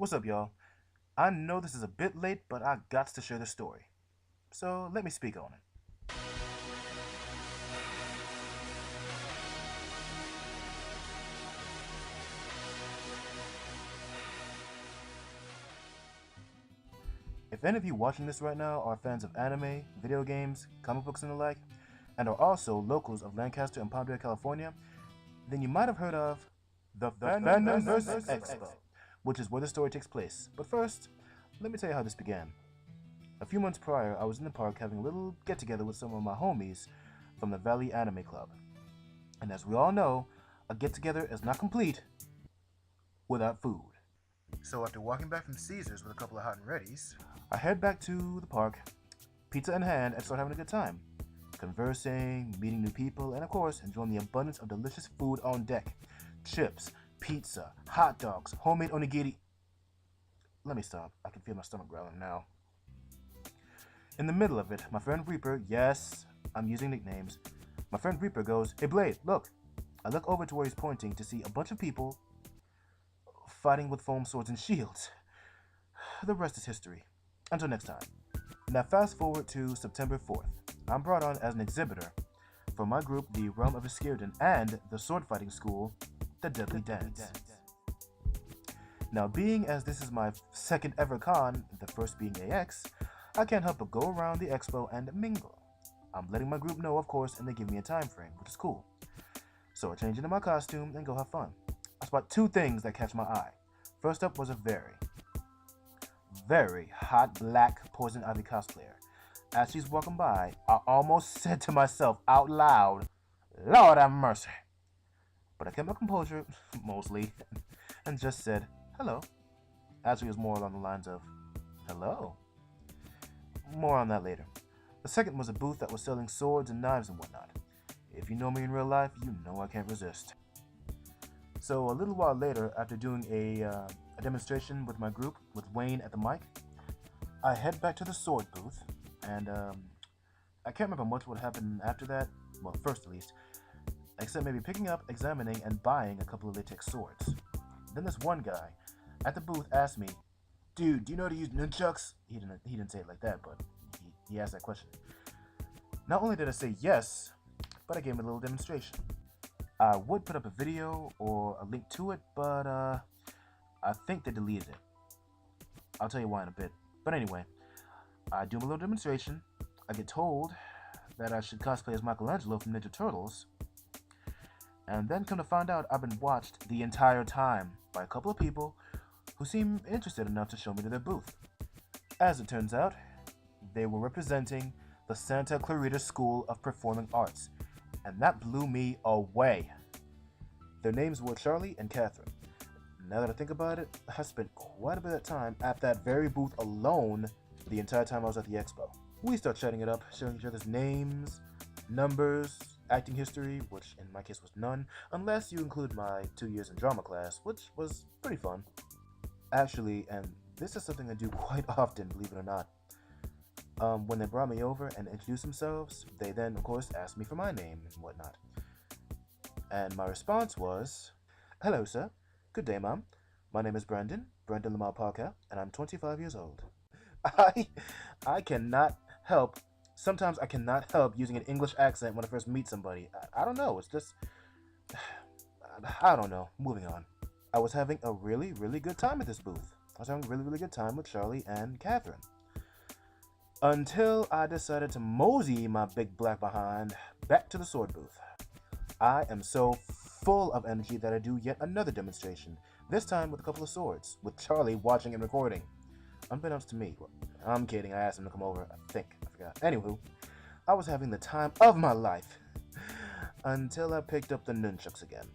What's up, y'all? I know this is a bit late, but I got to share the story. So let me speak on it. If any of you watching this right now are fans of anime, video games, comic books, and the like, and are also locals of Lancaster and Palmdale, California, then you might have heard of the Fandomverse Expo, which is where the story takes place. But first, let me tell you how this began. A few months prior, I was in the park having a little get-together with some of my homies from the Valley Anime Club. And as we all know, a get-together is not complete without food. So after walking back from Caesars with a couple of hot and readies, I head back to the park, pizza in hand, and start having a good time. Conversing, meeting new people, and of course, enjoying the abundance of delicious food on deck. Chips, pizza, hot dogs, homemade onigiri. Let me stop. I can feel my stomach growling now. In the middle of it, my friend Reaper, yes, I'm using nicknames. My friend Reaper goes, "Hey Blade, look." I look over to where he's pointing to see a bunch of people fighting with foam swords and shields. The rest is history. Until next time. Now fast forward to September 4th. I'm brought on as an exhibitor for my group, the Realm of Iskirden, and the sword fighting school, the Deadly Dance. Now being as this is my second ever con, the first being AX, I can't help but go around the expo and mingle. I'm letting my group know, of course, and they give me a time frame, which is cool. So I change into my costume and go have fun. I spot two things that catch my eye. First up was a very hot black Poison Ivy cosplayer. As she's walking by, I almost said to myself out loud, "Lord have mercy." But I kept my composure, mostly, and just said, "Hello." Actually, it was more along the lines of, "Hello." More on that later. The second was a booth that was selling swords and knives and whatnot. If you know me in real life, you know I can't resist. So a little while later, after doing a demonstration with my group, with Wayne at the mic, I head back to the sword booth, and I can't remember much what happened after that, well, first at least, except maybe picking up, examining, and buying a couple of latex swords. Then this one guy at the booth asked me, "Dude, do you know how to use nunchucks?" He didn't say it like that, but he asked that question. Not only did I say yes, but I gave him a little demonstration. I would put up a video or a link to it, but I think they deleted it. I'll tell you why in a bit. But anyway, I do my little demonstration. I get told that I should cosplay as Michelangelo from Ninja Turtles. And then come to find out, I've been watched the entire time by a couple of people who seem interested enough to show me to their booth. As it turns out, they were representing the Santa Clarita School of Performing Arts, and that blew me away. Their names were Charlie and Catherine. Now that I think about it, I spent quite a bit of time at that very booth alone the entire time I was at the expo. We start chatting it up, sharing each other's names, numbers, acting history, which in my case was none, unless you include my 2 years in drama class, which was pretty fun. Actually, and this is something I do quite often, believe it or not. When they brought me over and introduced themselves, they then, of course, asked me for my name and whatnot. And my response was, "Hello, sir. Good day, ma'am. My name is Brandon Lamar Parker, and I'm 25 years old." I, I cannot help, sometimes I cannot help using an English accent when I first meet somebody. I don't know, it's just, I don't know. Moving on. I was having a really good time at this booth. I was having a really good time with Charlie and Catherine. Until I decided to mosey my big black behind back to the sword booth. I am so full of energy that I do yet another demonstration, this time with a couple of swords, with Charlie watching and recording. Unbeknownst to me. Well, I'm kidding, I asked him to come over, I forgot. Anywho, I was having the time of my life, until I picked up the nunchucks again.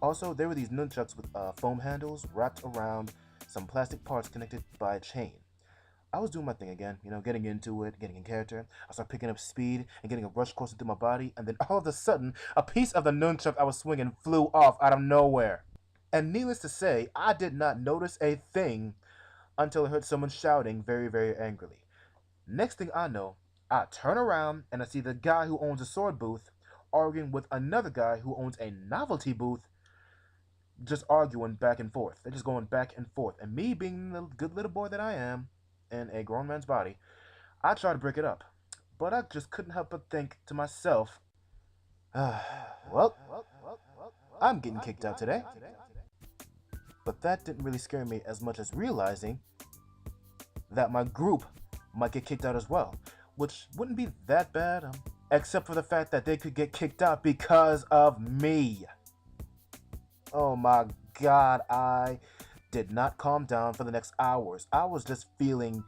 Also, there were these nunchucks with foam handles wrapped around some plastic parts connected by a chain. I was doing my thing again, getting into it, getting in character. I started picking up speed and getting a rush coursing through my body, and then all of a sudden, a piece of the nunchuck I was swinging flew off out of nowhere. And needless to say, I did not notice a thing until I heard someone shouting very angrily. Next thing I know, I turn around and I see the guy who owns a sword booth arguing with another guy who owns a novelty booth just arguing back and forth. They're just going back and forth. And me, being the good little boy that I am, in a grown man's body, I try to break it up. But I just couldn't help but think to myself, well, I'm getting kicked out today. But that didn't really scare me as much as realizing that my group might get kicked out as well, which wouldn't be that bad, except for the fact that they could get kicked out because of me. Oh my god, I did not calm down for the next hours. I was just feeling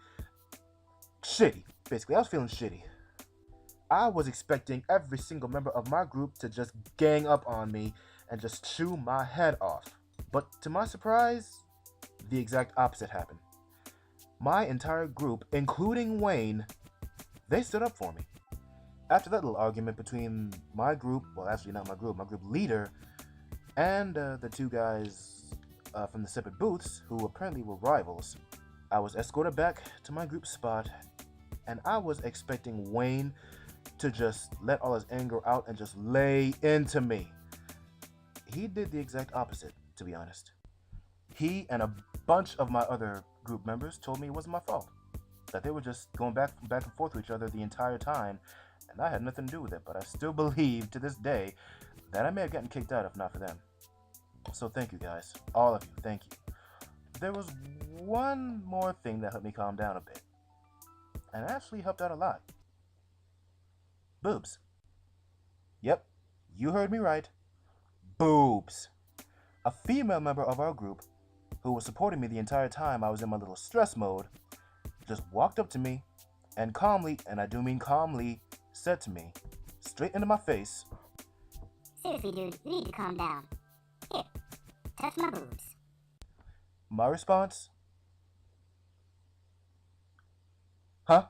shitty. Basically, I was feeling shitty. I was expecting every single member of my group to just gang up on me and just chew my head off. But to my surprise, the exact opposite happened. My entire group, including Wayne, they stood up for me. After that little argument between my group, well, actually not my group leader, and the two guys from the separate booths, who apparently were rivals, I was escorted back to my group spot, and I was expecting Wayne to just let all his anger out and just lay into me. He did the exact opposite, to be honest. He and a bunch of my other group members told me it wasn't my fault, that they were just going back and forth with each other the entire time, and I had nothing to do with it. But I still believe to this day that I may have gotten kicked out if not for them. So thank you guys, all of you, thank you. There was one more thing that helped me calm down a bit, and actually helped out a lot. Boobs. Yep, you heard me right. Boobs. A female member of our group, who was supporting me the entire time I was in my little stress mode, just walked up to me and calmly, and I do mean calmly, said to me, straight into my face, "Seriously, dude, you need to calm down. Here, touch my boobs." My response, huh?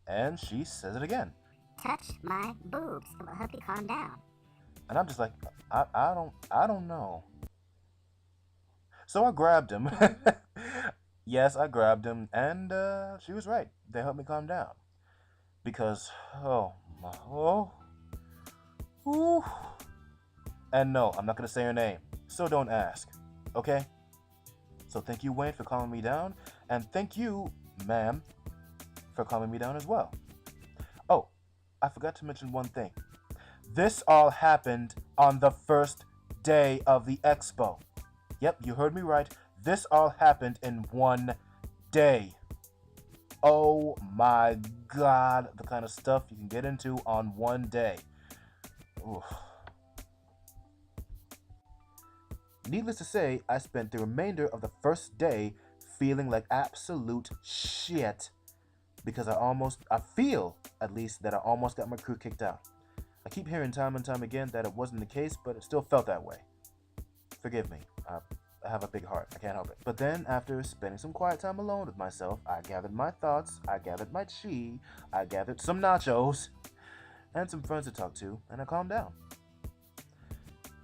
And she says it again. "Touch my boobs. It will help you calm down." And I'm just like, I don't know. So I grabbed him. Yes, I grabbed him, and she was right. They helped me calm down. Because, oh my, oh, ooh. And no, I'm not gonna say her name, so don't ask, okay? So thank you, Wayne, for calming me down, and thank you, ma'am, for calming me down as well. Oh, I forgot to mention one thing. This all happened on the first day of the expo. Yep, you heard me right. This all happened in one day. Oh my god, the kind of stuff you can get into on one day. Oof. Needless to say, I spent the remainder of the first day feeling like absolute shit because I feel at least that I almost got my crew kicked out. I keep hearing time and time again that it wasn't the case, but it still felt that way. Forgive me. I have a big heart. I can't help it. But then, after spending some quiet time alone with myself, I gathered my thoughts, I gathered my chi, I gathered some nachos, and some friends to talk to, and I calmed down.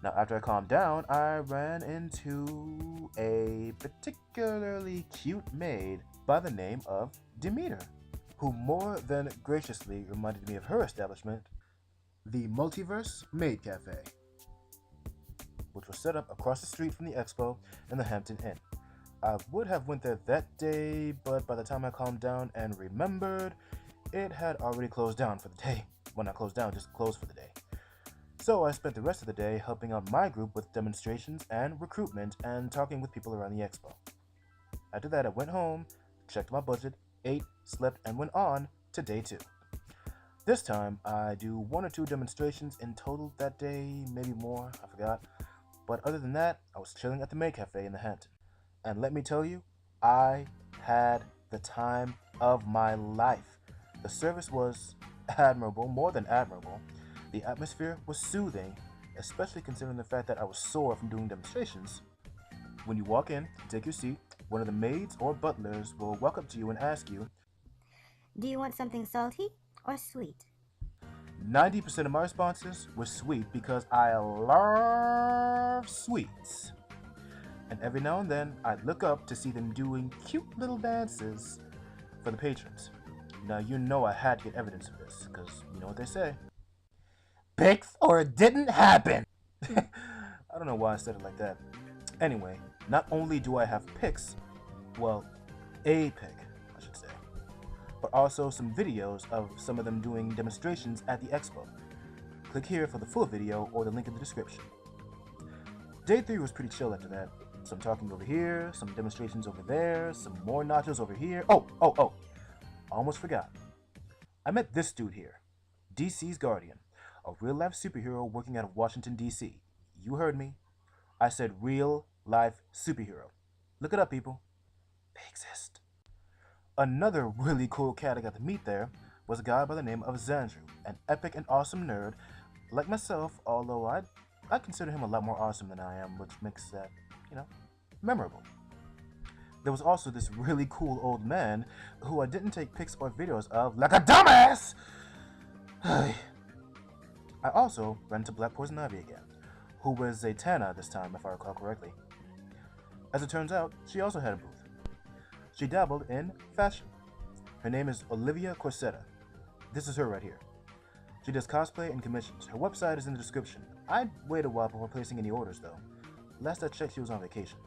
Now, after I calmed down, I ran into a particularly cute maid by the name of Demeter, who more than graciously reminded me of her establishment, the Multiverse Maid Cafe, which was set up across the street from the expo in the Hampton Inn. I would have went there that day, but by the time I calmed down and remembered, it had already closed down for the day. Well, not closed down, just closed for the day. So I spent the rest of the day helping out my group with demonstrations and recruitment and talking with people around the expo. After that, I went home, checked my budget, ate, slept, and went on to day 2. This time, I do 1 or 2 demonstrations in total that day, maybe more, I forgot. But other than that, I was chilling at the Maid Cafe in the Hampton. And let me tell you, I had the time of my life. The service was admirable, more than admirable. The atmosphere was soothing, especially considering the fact that I was sore from doing demonstrations. When you walk in, take your seat, one of the maids or butlers will walk up to you and ask you, "Do you want something salty or sweet?" 90% of my responses were sweet because I love sweets. And every now and then, I'd look up to see them doing cute little dances for the patrons. Now, you know I had to get evidence of this, because you know what they say. Pics or it didn't happen! I don't know why I said it like that. Anyway, not only do I have pics, well, a pic, I should say, but also some videos of some of them doing demonstrations at the expo. Click here for the full video or the link in the description. Day 3 was pretty chill after that. Some talking over here, some demonstrations over there, some more nachos over here. Oh, almost forgot. I met this dude here, DC's Guardian, a real-life superhero working out of Washington, D.C. You heard me. I said real-life superhero. Look it up, people. They exist. Another really cool cat I got to meet there was a guy by the name of Xandru, an epic and awesome nerd like myself, although I consider him a lot more awesome than I am, which makes that, memorable. There was also this really cool old man who I didn't take pics or videos of like a dumbass! I also ran into Black Poison Ivy again, who was a Tana this time if I recall correctly. As it turns out, she also had a booth. She dabbled in fashion. Her name is Olivia Corsetta. This is her right here. She does cosplay and commissions. Her website is in the description. I'd wait a while before placing any orders though. Last I checked, she was on vacation.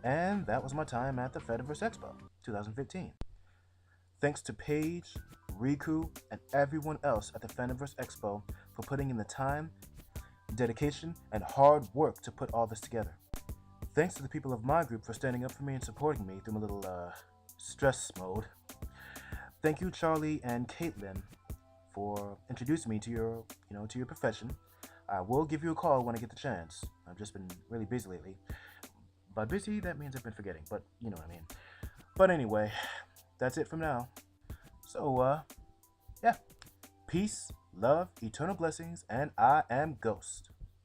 And that was my time at the Fandomverse Expo 2015. Thanks to Paige, Riku, and everyone else at the Fandomverse Expo for putting in the time, dedication, and hard work to put all this together. Thanks to the people of my group for standing up for me and supporting me through my little stress mode. Thank you, Charlie and Caitlin, for introducing me to your profession. I will give you a call when I get the chance. I've just been really busy lately. By busy, that means I've been forgetting, but you know what I mean. But anyway, that's it from now. So, yeah. Peace, love, eternal blessings, and I am Ghost.